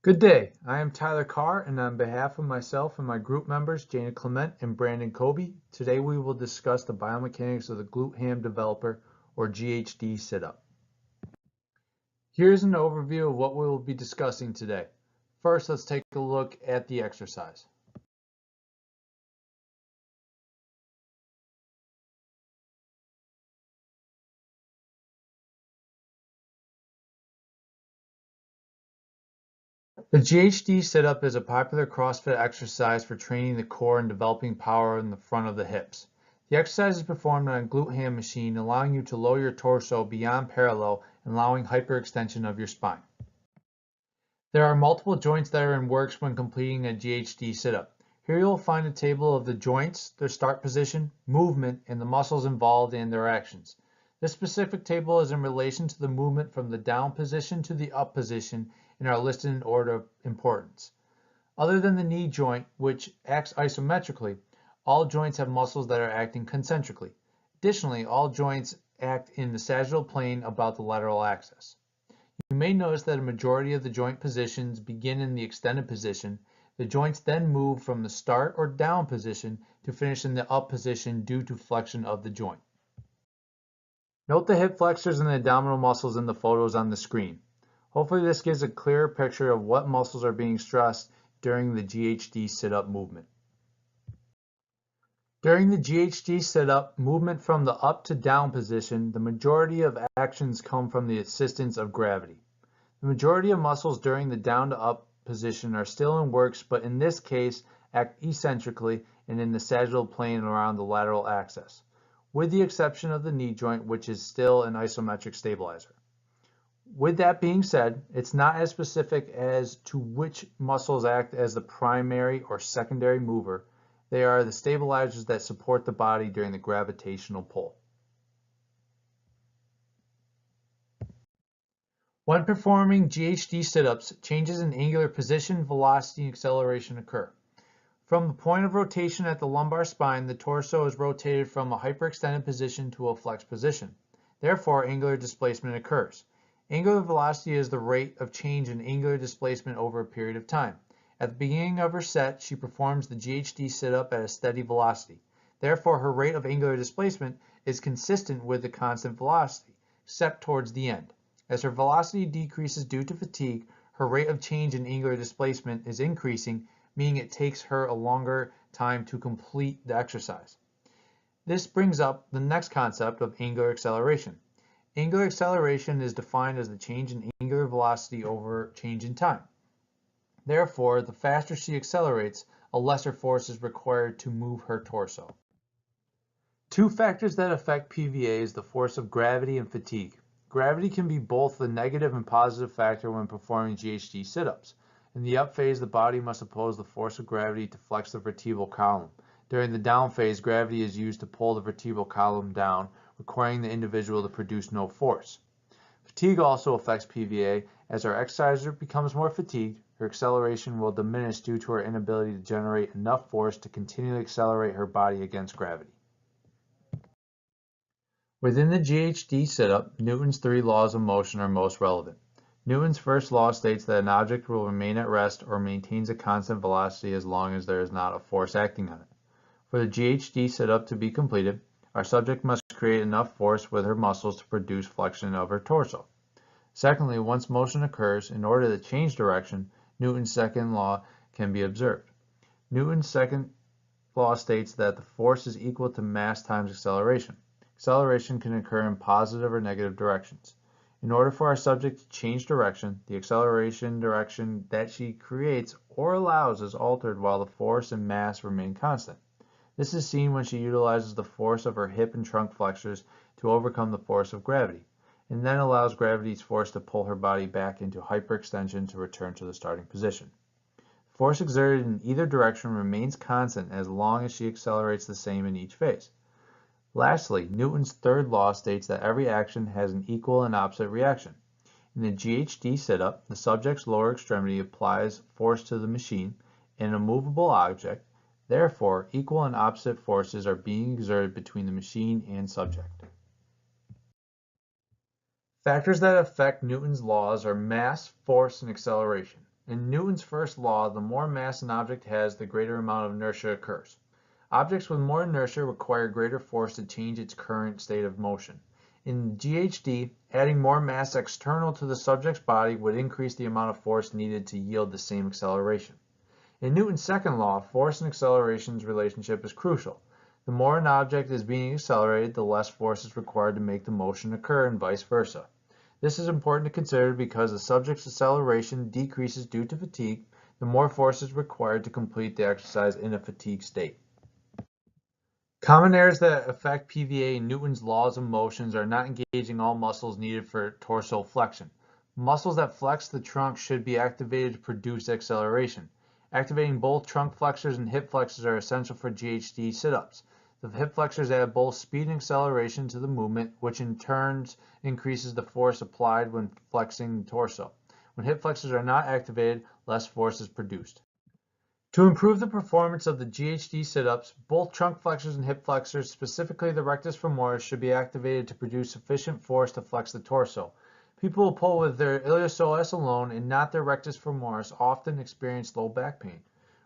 Good day. I am Tyler Carr, and on behalf of myself and my group members, Jana Clement and Brandon Coby, today we will discuss the biomechanics of the glute ham developer, or GHD sit-up. Here's an overview of what we will be discussing today. First, let's take a look at the exercise. The GHD sit-up is a popular CrossFit exercise for training the core and developing power in the front of the hips. The exercise is performed on a glute ham machine, allowing you to lower your torso beyond parallel and allowing hyperextension of your spine. There are multiple joints that are in works when completing a GHD sit-up. Here you'll find a table of the joints, their start position, movement, and the muscles involved in their actions. This specific table is in relation to the movement from the down position to the up position and are listed in order of importance. Other than the knee joint, which acts isometrically, all joints have muscles that are acting concentrically. Additionally, all joints act in the sagittal plane about the lateral axis. You may notice that a majority of the joint positions begin in the extended position. The joints then move from the start or down position to finish in the up position due to flexion of the joint. Note the hip flexors and the abdominal muscles in the photos on the screen. Hopefully this gives a clearer picture of what muscles are being stressed during the GHD sit-up movement. During the GHD sit-up movement from the up to down position, the majority of actions come from the assistance of gravity. The majority of muscles during the down to up position are still in works, but in this case act eccentrically and in the sagittal plane around the lateral axis, with the exception of the knee joint, which is still an isometric stabilizer. With that being said, it's not as specific as to which muscles act as the primary or secondary mover. They are the stabilizers that support the body during the gravitational pull. When performing GHD sit-ups, changes in angular position, velocity, and acceleration occur. From the point of rotation at the lumbar spine, the torso is rotated from a hyperextended position to a flexed position. Therefore, angular displacement occurs. Angular velocity is the rate of change in angular displacement over a period of time. At the beginning of her set, she performs the GHD sit-up at a steady velocity. Therefore, her rate of angular displacement is consistent with the constant velocity, except towards the end. As her velocity decreases due to fatigue, her rate of change in angular displacement is increasing, meaning it takes her a longer time to complete the exercise. This brings up the next concept of angular acceleration. Angular acceleration is defined as the change in angular velocity over change in time. Therefore, the faster she accelerates, a lesser force is required to move her torso. Two factors that affect PVA is the force of gravity and fatigue. Gravity can be both the negative and positive factor when performing GHD sit-ups. In the up phase, the body must oppose the force of gravity to flex the vertebral column. During the down phase, gravity is used to pull the vertebral column down, requiring the individual to produce no force. Fatigue also affects PVA. As our exerciser becomes more fatigued, her acceleration will diminish due to her inability to generate enough force to continually accelerate her body against gravity. Within the GHD sit-up, Newton's three laws of motion are most relevant. Newton's first law states that an object will remain at rest or maintains a constant velocity as long as there is not a force acting on it. For the GHD sit-up to be completed, our subject must create enough force with her muscles to produce flexion of her torso. Secondly, once motion occurs, in order to change direction, Newton's second law can be observed. Newton's second law states that the force is equal to mass times acceleration. Acceleration can occur in positive or negative directions. In order for our subject to change direction, the acceleration direction that she creates or allows is altered while the force and mass remain constant. This is seen when she utilizes the force of her hip and trunk flexors to overcome the force of gravity, and then allows gravity's force to pull her body back into hyperextension to return to the starting position. The force exerted in either direction remains constant as long as she accelerates the same in each phase. Lastly, Newton's third law states that every action has an equal and opposite reaction. In the GHD sit-up, the subject's lower extremity applies force to the machine and a movable object. Therefore, equal and opposite forces are being exerted between the machine and subject. Factors that affect Newton's laws are mass, force, and acceleration. In Newton's first law, the more mass an object has, the greater amount of inertia occurs. Objects with more inertia require greater force to change its current state of motion. In GHD, adding more mass external to the subject's body would increase the amount of force needed to yield the same acceleration. In Newton's second law, force and acceleration's relationship is crucial. The more an object is being accelerated, the less force is required to make the motion occur, and vice versa. This is important to consider because the subject's acceleration decreases due to fatigue, the more force is required to complete the exercise in a fatigue state. Common errors that affect PVA and Newton's laws of motions are not engaging all muscles needed for torso flexion. Muscles that flex the trunk should be activated to produce acceleration. Activating both trunk flexors and hip flexors are essential for GHD sit-ups. The hip flexors add both speed and acceleration to the movement, which in turn increases the force applied when flexing the torso. When hip flexors are not activated, less force is produced. To improve the performance of the GHD sit-ups, both trunk flexors and hip flexors, specifically the rectus femoris, should be activated to produce sufficient force to flex the torso. People who pull with their iliopsoas alone and not their rectus femoris often experience low back pain.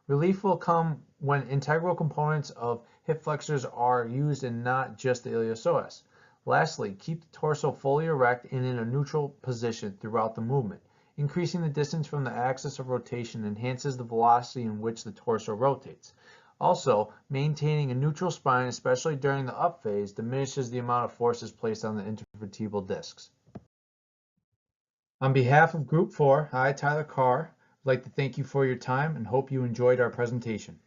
Relief will come when integral components of hip flexors are used and not just the iliopsoas. Lastly, keep the torso fully erect and in a neutral position throughout the movement. Increasing the distance from the axis of rotation enhances the velocity in which the torso rotates. Also, maintaining a neutral spine, especially during the up phase, diminishes the amount of forces placed on the intervertebral discs. On behalf of Group 4, I, Tyler Carr, would like to thank you for your time and hope you enjoyed our presentation.